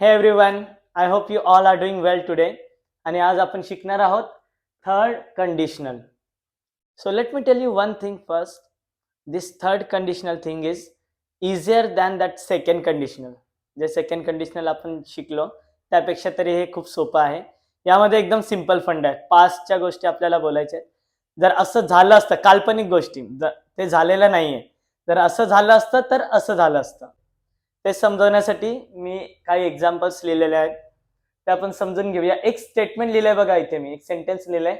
Hey everyone, I hope you all are doing well today. आणि आज आपण शिकणार आहोत third conditional. So let me tell you one thing first. This third conditional thing is easier than that second conditional. जे second conditional आपण शिकलो त्यापेक्षा तरी हे खूप सोपं आहे. यामध्ये एकदम सिंपल फंड आहे. पास्टच्या गोष्टी आपल्याला बोलायच्या आहेत. जर असं झालं असतं, काल्पनिक गोष्टी, ते झालेलं नाहीये, जर असं झालं असतं तर असं झालं असतं. ते समजवण्यासाठी मी काही एक्झाम्पल्स लिहिलेले आहेत, ते आपण समजून घेऊया. एक स्टेटमेंट लिहिलंय बघा इथे, मी एक सेंटेन्स लिहिलंय,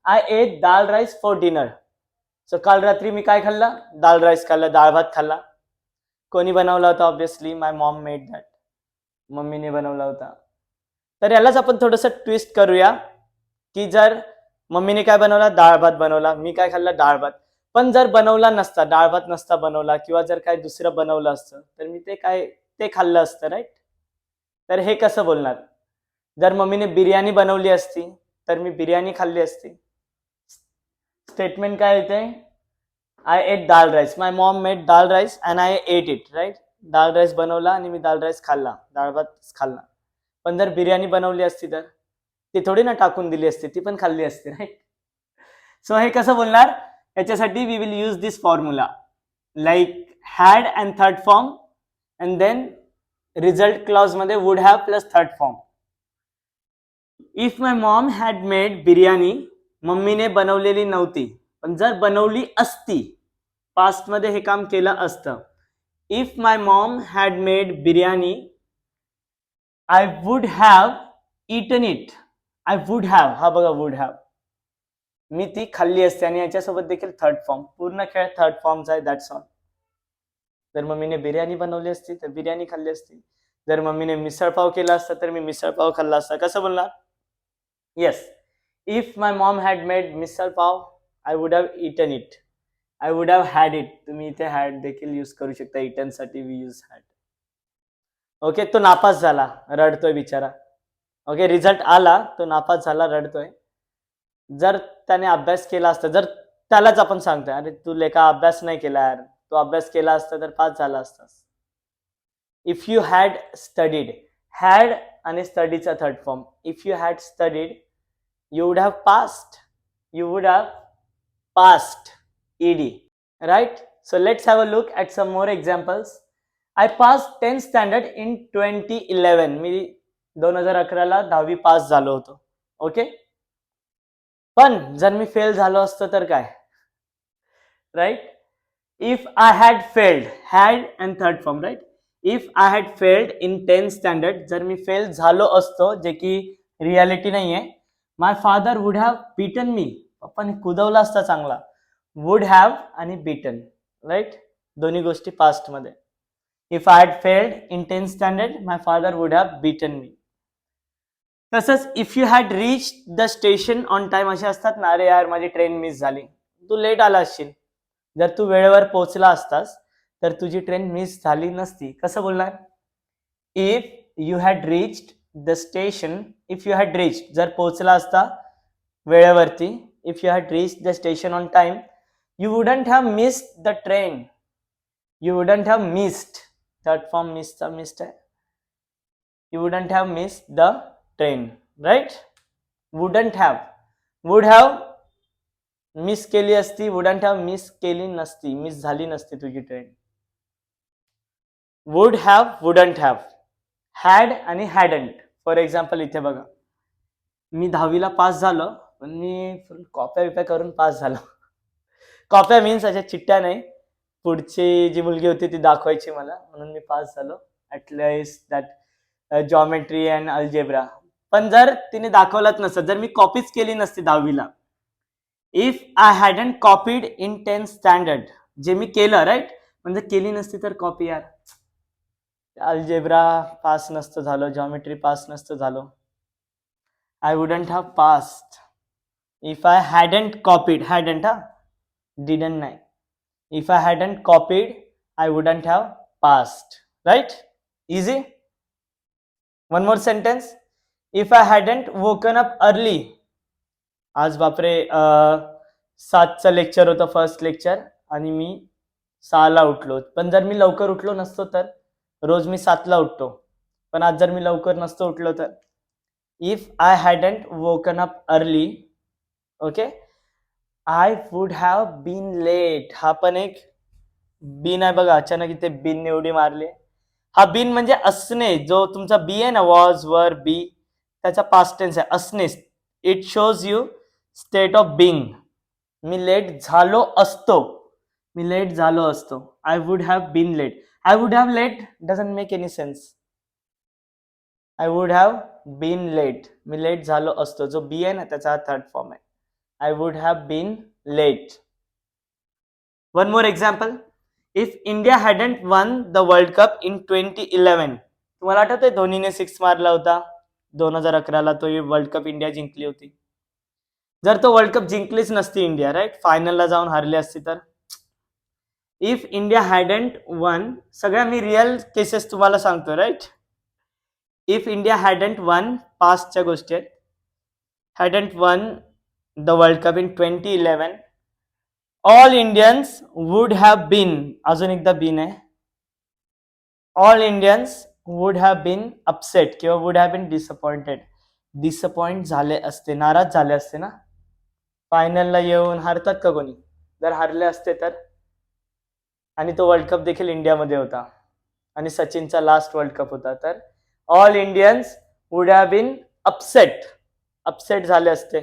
I ate dal rice for dinner. So काल रात्री मी काय खाल्लं? दाल राईस खाल्ला, डाळ भात खाल्ला. कोणी बनवला होता? Obviously my mom made that. मम्मीने बनवला होता. तर यालाच आपण थोडंसं ट्विस्ट करूया, की जर मम्मीने काय बनवला? डाळ भात बनवला. मी काय खाल्ला? डाळ भात. पण जर बनवला नसता, डाळ भात नसता बनवला, किंवा जर काय दुसरं बनवलं असतं, तर मी ते खाल्लं असतं, राईट? तर हे कसं बोलणार? जर मम्मीने बिर्याणी बनवली असती तर मी बिर्याणी खाल्ली असती. स्टेटमेंट काय येते? I ate dal rice. My mom made dal rice and I ate it, right? दाल राईस बनवला आणि मी दाल राईस खाल्ला, डाळ भात खाल्ला. पण जर बिर्याणी बनवली असती तर ती थोडी ना टाकून दिली असती, ती पण खाल्ली असती, राईट? सो हे कसं बोलणार? याच्यासाठी we will use this formula, like had and third form, and then result clause मध्ये would have plus third form. If my mom had made biryani, मम्मीने बनवलेली नव्हती, पण जर बनवली असती, पास्ट मध्ये हे काम केलं असतं. If my mom had made biryani, I would have eaten it. I would have, हा बघा वुड हॅव, मी ती खाल्ली असते. आणि याच्यासोबत देखील थर्ड फॉर्म, पूर्ण खेळ थर्ड फॉर्मचा आहे, दॅट्स ऑल. जर मम्मीने बिर्याणी बनवली असती तर बिर्याणी खाल्ली असती. जर मम्मीने मिसळपाव केला असता तर मी मिसळपाव खाल्ला असता. कसं बोलणार? Yes, if my mom had made misal pav, I would have eaten it. I would have had it. तुम्ही इथे हॅड देखील यूज करू शकता. इटन साठी वी यूज हॅड. ओके, तो नापास झाला, रडतोय बिचारा. ओके, रिझल्ट आला, तो नापास झाला, रडतोय. जर त्याने अभ्यास केला असता, जर त्यालाच आपण सांगतोय, अरे तू लेका अभ्यास नाही केला यार, तो अभ्यास केला असता तर पास झाला असतास. If you had studied, had आणि स्टडीचा third form. If you had studied, you would have passed. You would have passed. ED. Right? So let's have a look at some more examples. I passed 10th standard in 2011. मी 2011 ला 10वी pass झालो होतो. Okay? पण जर मी fail झालो असतो तर काय? Right? If I had failed, had and third form, right? If I had failed in 10th standard, जर मी फेल झालो असतो, जे की रियालिटी नाहीये, my father would have beaten me. पप्पाने कुदवला असता चांगला. वुड हॅव आणि बीटन, राईट? दोन्ही गोष्टी पास्ट मध्ये. If I had failed in 10th standard, my father would have beaten me. तसंच if you had reach the station on time, असे असतात ना, अरे यार माझी ट्रेन मिस झाली, तू लेट आला असशील. जर तू वेळेवर पोहोचला असतास तर तुझी ट्रेन मिस झाली नसती. कसं बोलणार? If you had reached the station, if you had reached, जर पोहोचला असता वेळेवरती, if you had reached the station on time, you wouldn't have missed the train. You wouldn't have missed, third form मिसचा missed आहे. You wouldn't have missed the train, right? Wouldn't have, would have miss केली असती, wouldn't have miss केली नसती, miss झाली नसती तुझी train. Would have, wouldn't have, had आणि हॅडंट. फॉर एक्झाम्पल इथे बघा, मी 10वीला पास झालो, पण मी कॉप्या विप्या करून पास झालो. कॉप्या मीन्स अशा चिठ्ठ्या नाही, पुढची जी मुलगी होती ती दाखवायची मला, म्हणून मी पास झालो. At least that geometry and algebra. पण जर तिने दाखवलाच नसतं, जर मी कॉपीच केली नसती 10वीला, if I hadn't copied in 10th standard, जे मी केलं, राईट? म्हणजे केली नसती तर कॉपी, यार अल्जेब्रा पास नसतं झालो, जॉमेट्री पास नसतं झालो. I wouldn't have passed if I hadn't copied. Hadn't, हा, डिडंट नाही. If I hadn't copied, I wouldn't have passed, right? Easy. One more sentence. If I hadn't woken up early, आज बापरे 7चं lecture होतं, first lecture, आणि मी 6ला उठलो. पण जर मी लवकर उठलो नसतो तर, रोज मी 7ला उठतो, पण आज जर मी लवकर नसतो उठलो तर, if I hadn't woken up early, okay, I would have been late. हा पण एक बीन आहे बघा, अचानक इथे बीन उडी मारली. हा बीन म्हणजे असणे, जो तुमचा बी आहे ना, वॉज, वर, बी, त्याचा पास्ट टेन्स आहे असणे. It shows you state of being. मी लेट झालो असतो, मी लेट झालो असतो. I would have been late. I would have late doesn't make any sense. I would have been late, मी लेट झालो असतो. जो बी आहे ना त्याचा हा थर्ड फॉर्म आहे. I would have been late. One more example. If India hadn't won the world cup in 2011. तुम्हाला आठवतंय धोनीने 6 मारला होता 2011ला, तो वर्ल्ड कप इंडिया जिंकली होती. जर तो वर्ल्ड कप जिंकलीच नसती इंडिया, राईट, फायनलला जाऊन हारली असती तर. इफ इंडिया हॅडंट वन, सगळ्या मी रिअल केसेस तुम्हाला सांगतो, right. If India hadn't won, पास्टच्या गोष्टी आहेत, hadn't won the world cup in 2011, all Indians would have been, अजून एकदा बीन आहे, all Indians would have been upset किंवा would have been disappointed. Disappoint झाले असते, नाराज झाले असते ना. फायनलला येऊन हारतात का कोणी? जर हारले असते तर. आणि तो वर्ल्ड कप देखील इंडियामध्ये होता आणि सचिनचा लास्ट वर्ल्ड कप होता, तर all Indians would have been upset, upset झाले असते.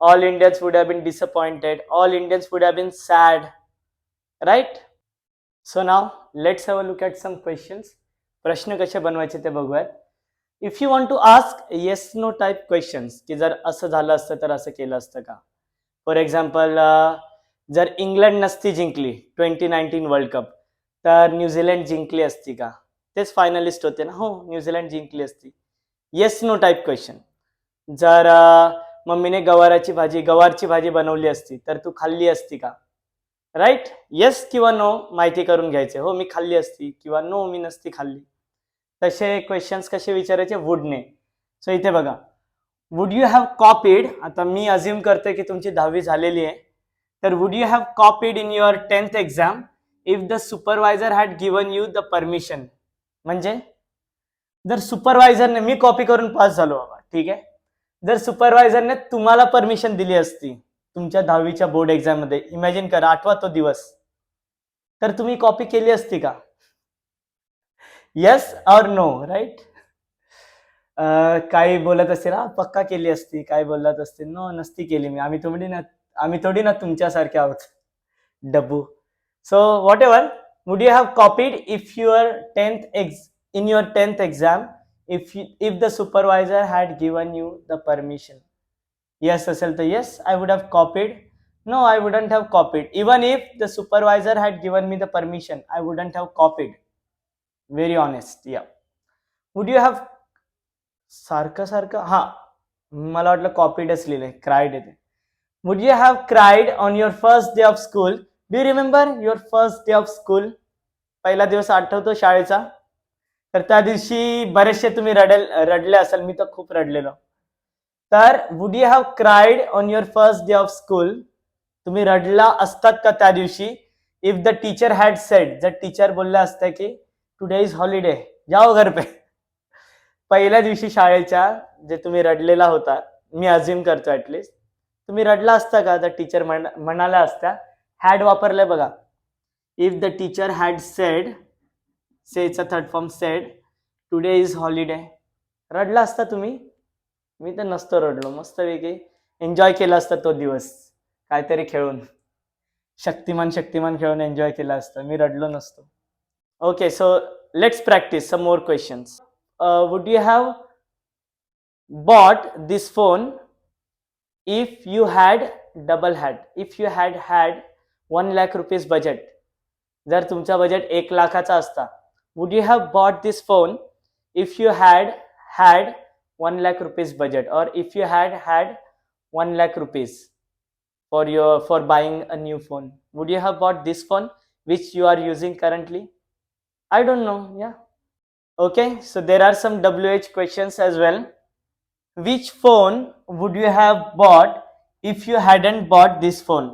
All Indians would have been disappointed, all Indians would have been sad, right. So now let's have a look at some questions. प्रश्न कसे बनवायचे ते बघूयात. If you want to ask yes no type questions, की जर असं झालं असतं तर असं केलं असतं का. फॉर एक्झाम्पल, जर इंग्लंड नसती जिंकली 2019 वर्ल्ड कप तर न्यूझीलंड जिंकली असती का. तेच फायनलिस्ट होते ना. हो, न्यूझीलंड जिंकली असती. Yes no type question. जर मम्मीने गवारची भाजी बनवली असती तर तू खाल्ली असती का, राईट. येस किंवा नो माहिती करून घ्यायचे. हो, मी खाल्ली असती, किंवा नो, मी नसती खाल्ली. तसे क्वेश्चन्स कसे विचारायचे, वुडने. सो इथे बघा, वुड यू हॅव कॉपीड. आता मी अज्युम करते की तुमची 10वी झालेली आहे, तर would you have copied in your 10th exam if the supervisor had given you the permission. म्हणजे जर सुपरवायझरने, मी कॉपी करून पास झालो बाबा, ठीक आहे, जर सुपरवायझरने तुम्हाला परमिशन दिली असती तुमच्या 10वीच्या बोर्ड एक्झाम मध्ये, इमॅजिन करा, आठवा तो दिवस, तर तुम्ही कॉपी केली असती का. येस और नो, राईट. काही बोलत असतील ना, पक्का केली असती. काय बोलत असतील, नो, नसती केली मी. आम्ही थोडी ना तुमच्यासारखे आहोत डब्बू. So what ever, would you have copied if your 10th exam if the supervisor had given you the permission. Yes असेल तर yes, I would have copied. No, I wouldn't have copied. Even if the supervisor had given me the permission, I wouldn't have copied. Very honest. Yeah. Would you have सारखं हा, मला वाटलं कॉपीडच लिहिलंय, cried येते. Would you have cried on your first day of school. Do you remember your first day of school. पहिला दिवस आठवतो शाळेचा. तर त्या दिवशी बरेचसे तुम्ही रडले असाल, मी तर खूप रडलेलो. तर would you have cried on your first day of school. तुम्ही रडला असतात का त्या दिवशी if the teacher had sed, जर टीचर बोलल्या असत्या की टुडे इज हॉलिडे, जाओ घर पे. पहिल्या दिवशी शाळेच्या जे तुम्ही रडलेला होता, मी अज्युम करतो ऍटलिस्ट, तुम्ही रडला असता का. द टीचर म्हणाल्या असत्या, हॅड वापरलंय बघा. If the teacher had said, सेचा third form said, today is holiday, रडला असता तुम्ही. मी तर नसतो रडलो, मस्तपैकी एन्जॉय केला असता तो दिवस, काहीतरी खेळून, शक्तिमान खेळून एन्जॉय केला असतं. मी रडलो नसतो. Okay, so let's practice some more questions. Would you have bought this phone if you had if you had 1 lakh rupees budget. जर तुमचा बजेट 1 लाखाचा असता, would you have bought this phone if you had 1 lakh rupees budget, or if you had 1 lakh rupees for buying a new phone? Would you have bought this phone which you are using currently? I don't know. Yeah. Okay, so there are some WH questions as well. Which phone would you have bought if you hadn't bought this phone?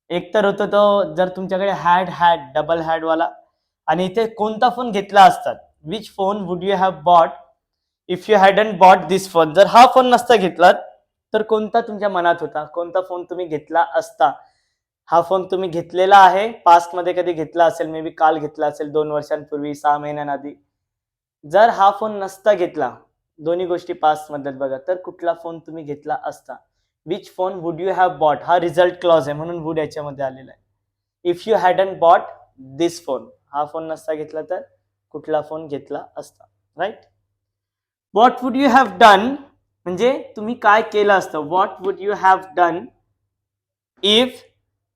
एक तर होतो तो, जर तुमच्याकडे had double had वाला, आणि इथे कोणता फोन घेतला असतात which phone would you have bought if you hadn't bought this phone. जर हा फोन नसता घेतला तर कोणता तुमच्या मनात होता, कोणता फोन तुम्ही घेतला असता? हा फोन तुम्ही घेतलेला आहे, पास्ट मध्ये कधी घेतला असेल, मे बी काल घेतला असेल, 2 वर्षांपूर्वी, 6 महिन्यांआधी. जर हा फोन नसता घेतला, दोन्ही गोष्टी पास्ट मधल्यात बघा, तर कुठला फोन तुम्ही घेतला असता? Which phone would you have bought, हा रिझल्ट क्लॉज आहे म्हणून वुड याच्यामध्ये आलेला आहे. If you hadn't bought this phone, हा फोन नसता घेतला तर कुठला फोन घेतला असता, right? What would you have done, म्हणजे तुम्ही काय केलं असतं. What would you have done if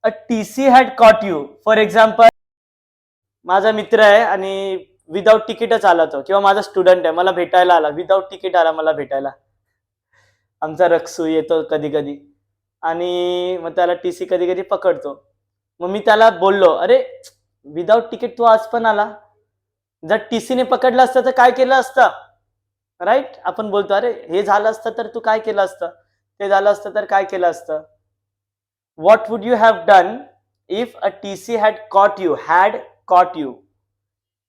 a TC had caught you. For example, माझा मित्र आहे आणि विदाऊट तिकीटच आला तो, किंवा माझा स्टुडंट आहे, मला भेटायला आला, विदाऊट तिकीट आला मला भेटायला. आमचा रक्सू येतो कधी कधी, आणि मग त्याला टीसी कधी कधी पकडतो. मग मी त्याला बोललो, अरे विदाऊट तिकीट तू आज पण आला, जर टीसीने पकडलं असतं तर काय केलं असतं, राईट? आपण बोलतो, अरे हे झालं असतं तर तू काय केलं असतं, ते झालं असतं तर काय केलं असतं. What would you have done if a TC had caught you? Had caught you.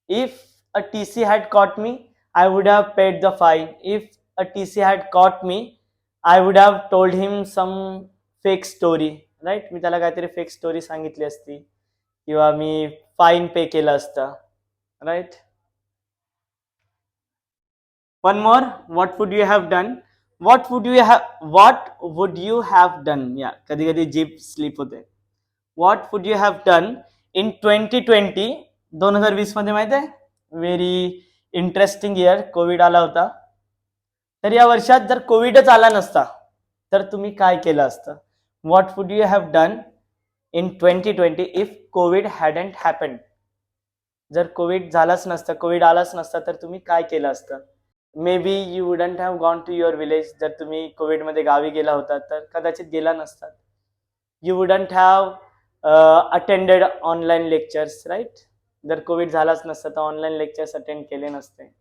If a TC had caught me, I would have paid the fine. If a TC had caught me, I would have told him some fake story. Right? मी त्याला काहीतरी fake story सांगितली असती, किंवा मी fine pay केलं असतं. Right? One more. What would you have done? What would you have done? या कधी कधी जीप स्लिप होते. What would you have done in 2020? 2020 मध्ये माहिती आहे, व्हेरी इंटरेस्टिंग इयर, कोविड आला होता. तर या वर्षात जर कोविडच आला नसता तर तुम्ही काय केलं असतं? What would you have done in 2020 if Covid hadn't happened. जर कोविड झालाच नसता, कोविड आलाच नसता, तर तुम्ही काय केलं असतं? Maybe you wouldn't have gone to your village. जर तुम्ही कोविडमध्ये गावी गेला होता तर कदाचित गेला नसतात. You wouldn't have attended online lectures, right? जर कोविड झालाच नसता तर ऑनलाईन लेक्चर्स अटेंड केले नसते.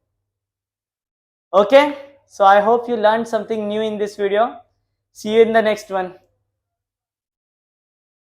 Okay, so I hope you learn something new in this video. See you in the next one.